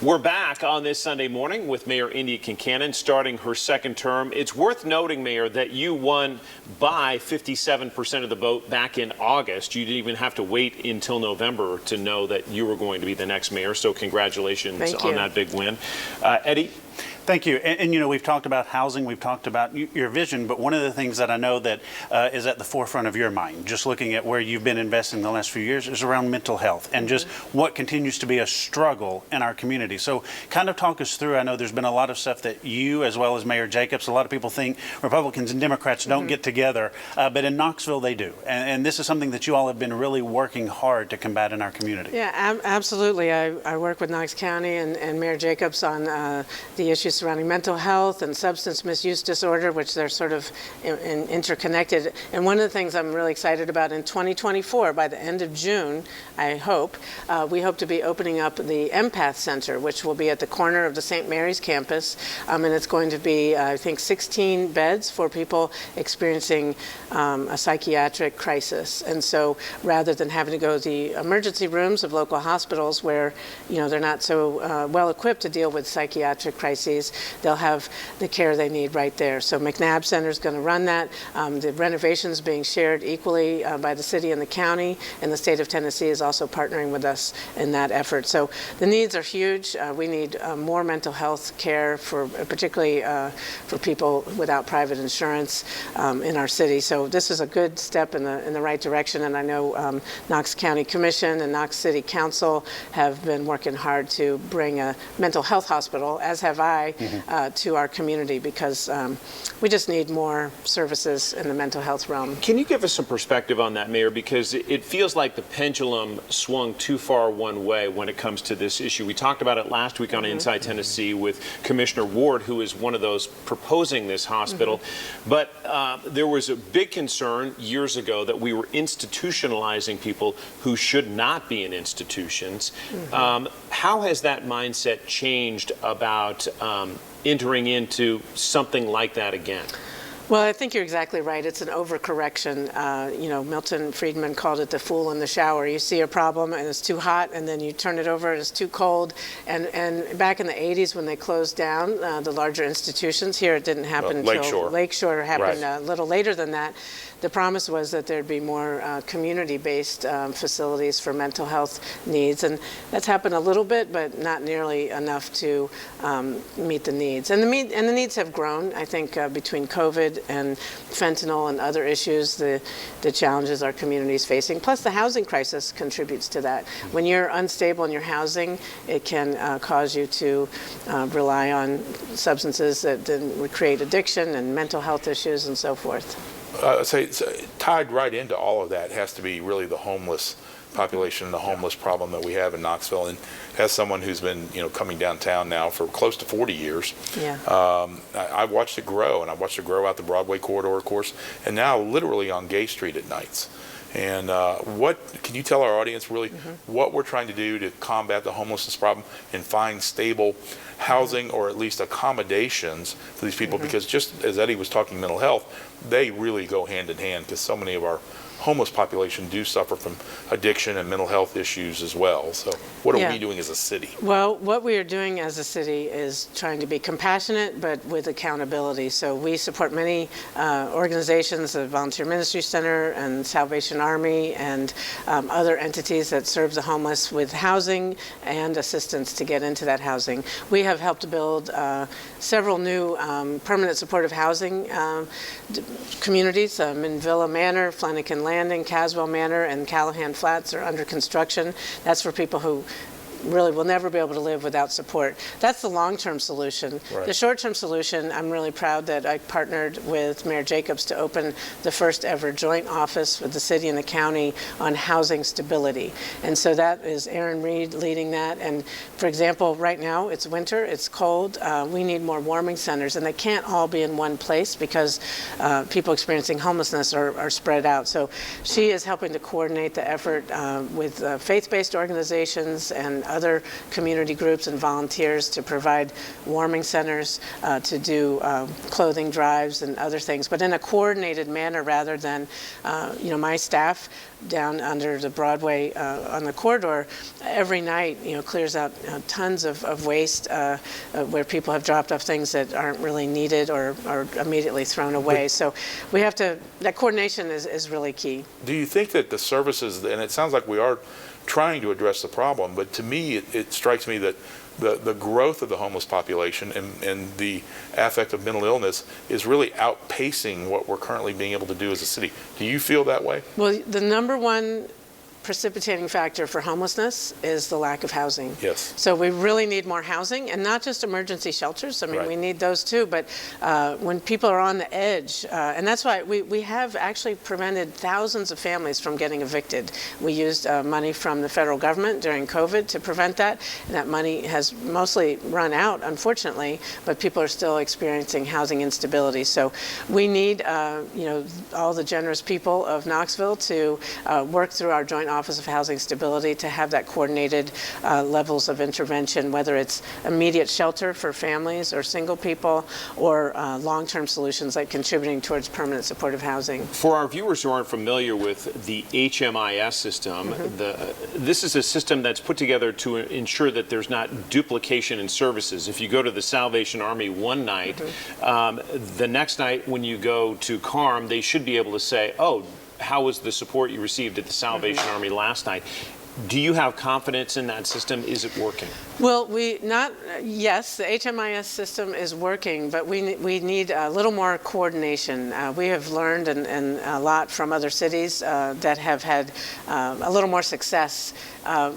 We're back on this Sunday morning with Mayor Indya Kincannon starting her second term. It's worth noting, Mayor, that you won by 57% of the vote back in August. You didn't even have to wait until November to know that you were going to be the next mayor, so congratulations on that big win. Eddie? Thank you. And you know, we've talked about housing, we've talked about your vision, but one of the things that I know that is at the forefront of your mind, just looking at where you've been investing the last few years, is around mental health and just what continues to be a struggle in our community. So kind of talk us through, I know there's been a lot of stuff that you, as well as Mayor Jacobs, a lot of people think Republicans and Democrats don't get together, but in Knoxville they do. And this is something that you all have been really working hard to combat in our community. Yeah, absolutely. I work with Knox County and Mayor Jacobs on the issues surrounding mental health and substance misuse disorder, which they're sort of interconnected. And one of the things I'm really excited about in 2024, by the end of June, I hope, we hope to be opening up the Empath Center, which will be at the corner of the St. Mary's campus. And it's going to be, I think, 16 beds for people experiencing a psychiatric crisis. And so rather than having to go to the emergency rooms of local hospitals where, you know, they're not so well equipped to deal with psychiatric crises, they'll have the care they need right there. So McNabb Center is going to run that. The renovations being shared equally by the city and the county, and the state of Tennessee is also partnering with us in that effort. So the needs are huge. We need more mental health care, for particularly for people without private insurance in our city. So this is a good step in the right direction, and I know Knox County Commission and Knox City Council have been working hard to bring a mental health hospital, as have I, to our community, because we just need more services in the mental health realm. Can you give us some perspective on that, Mayor? Because it feels like the pendulum swung too far one way when it comes to this issue. We talked about it last week on Inside Tennessee with Commissioner Ward, who is one of those proposing this hospital. But there was a big concern years ago that we were institutionalizing people who should not be in institutions. How has that mindset changed about entering into something like that again? Well, I think you're exactly right. It's an overcorrection. You know, Milton Friedman called it the fool in the shower. You see a problem and it's too hot, and then you turn it over and it's too cold. And back in the 80s when they closed down the larger institutions, here it didn't happen until Lakeshore happened a little later than that. The promise was that there'd be more community-based facilities for mental health needs, and that's happened a little bit, but not nearly enough to meet the needs. And the needs have grown, I think, between COVID and fentanyl and other issues, the challenges our community is facing. Plus, the housing crisis contributes to that. When you're unstable in your housing, it can cause you to rely on substances that then create addiction and mental health issues and so forth. So tied right into all of that has to be really the homeless population, the homeless problem that we have in Knoxville. And as someone who's been, you know, coming downtown now for close to 40 years, I watched it grow, and I watched it grow out the Broadway corridor, of course, and now literally on Gay Street at nights. And what can you tell our audience really what we're trying to do to combat the homelessness problem and find stable housing or at least accommodations for these people? Because just as Eddie was talking mental health, they really go hand in hand, because so many of our homeless population do suffer from addiction and mental health issues as well. So what are we doing as a city? Well, what we are doing as a city is trying to be compassionate, but with accountability. So we support many organizations, the Volunteer Ministry Center and Salvation Army and other entities that serve the homeless with housing and assistance to get into that housing. We have helped build several new permanent supportive housing communities in Villa Manor, Flanagan Landing, Caswell Manor, and Callahan Flats are under construction. That's for people who really will never be able to live without support. That's the long-term solution. The short-term solution, I'm really proud that I partnered with Mayor Jacobs to open the first ever joint office with the city and the county on housing stability. And so that is Aaron Reed leading that. And for example, right now it's winter, it's cold. We need more warming centers, and they can't all be in one place because people experiencing homelessness are spread out. So she is helping to coordinate the effort with faith-based organizations and other community groups and volunteers to provide warming centers, to do clothing drives and other things, but in a coordinated manner rather than, my staff down under the Broadway on the corridor every night, clears out tons of waste where people have dropped off things that aren't really needed or are immediately thrown away. So we have to, that coordination is really key. Do you think that the services, and it sounds like we are trying to address the problem, but to me, it strikes me that the growth of the homeless population and the affect of mental illness is really outpacing what we're currently being able to do as a city. Do you feel that way? Well, the number one precipitating factor for homelessness is the lack of housing. Yes. So we really need more housing, and not just emergency shelters. I mean, Right. we need those too, but when people are on the edge, and that's why we have actually prevented thousands of families from getting evicted. We used money from the federal government during COVID to prevent that, and that money has mostly run out, unfortunately, but people are still experiencing housing instability. So we need, all the generous people of Knoxville to work through our Joint Office of Housing Stability to have that coordinated levels of intervention, whether it's immediate shelter for families or single people, or long-term solutions like contributing towards permanent supportive housing. For our viewers who aren't familiar with the HMIS system, this is a system that's put together to ensure that there's not duplication in services. If you go to the Salvation Army one night, the next night when you go to CARM, they should be able to say, oh, how was the support you received at the Salvation Army last night? Do you have confidence in that system? Is it working? Well, yes, the HMIS system is working, but we need a little more coordination. We have learned and a lot from other cities that have had a little more success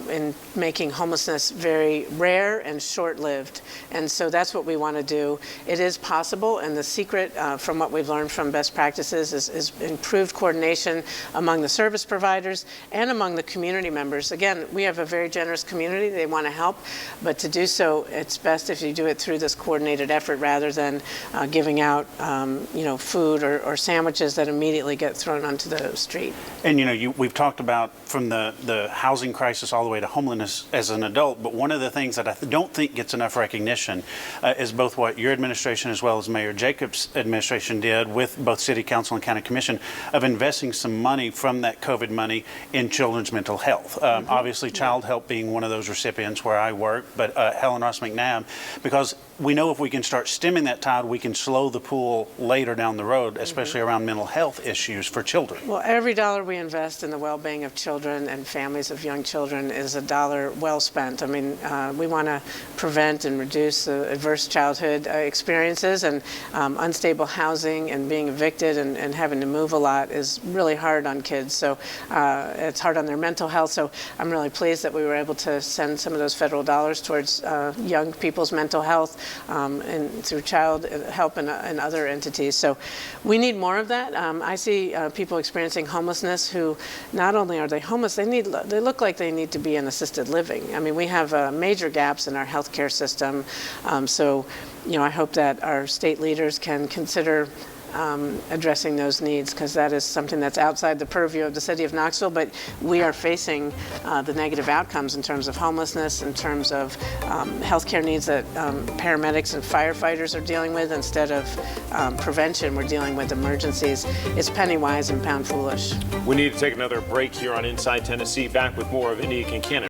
in making homelessness very rare and short-lived. And so that's what we want to do. It is possible, and the secret from what we've learned from best practices is improved coordination among the service providers and among the community members. Again, we have a very generous community. They want to help, but to do so, it's best if you do it through this coordinated effort rather than giving out, food or sandwiches that immediately get thrown onto the street. And we've talked about from the housing crisis all the way to homelessness as an adult, but one of the things that I don't think gets enough recognition is both what your administration as well as Mayor Jacobs' administration did with both City Council and County Commission of investing some money from that COVID money in children's mental health. Obviously, Child Help being one of those recipients where I work, but Helen Ross McNabb, because we know if we can start stemming that tide, we can slow the pool later down the road, especially around mental health issues for children. Well, every dollar we invest in the well-being of children and families of young children is a dollar well spent. I mean, we want to prevent and reduce adverse childhood experiences, and unstable housing and being evicted and having to move a lot is really hard on kids. So it's hard on their mental health. So I'm really pleased that we were able to send some of those federal dollars towards young people's mental health and through Child Help and other entities. So we need more of that. I see people experiencing homelessness who not only are they homeless, they look like they need to be in assisted living. I mean, we have major gaps in our healthcare system. So, I hope that our state leaders can consider addressing those needs, because that is something that's outside the purview of the city of Knoxville, but we are facing the negative outcomes in terms of homelessness, in terms of healthcare needs that paramedics and firefighters are dealing with. Instead of prevention, we're dealing with emergencies. It's penny wise and pound foolish. We need to take another break here on Inside Tennessee. Back with more of Indya Kincannon.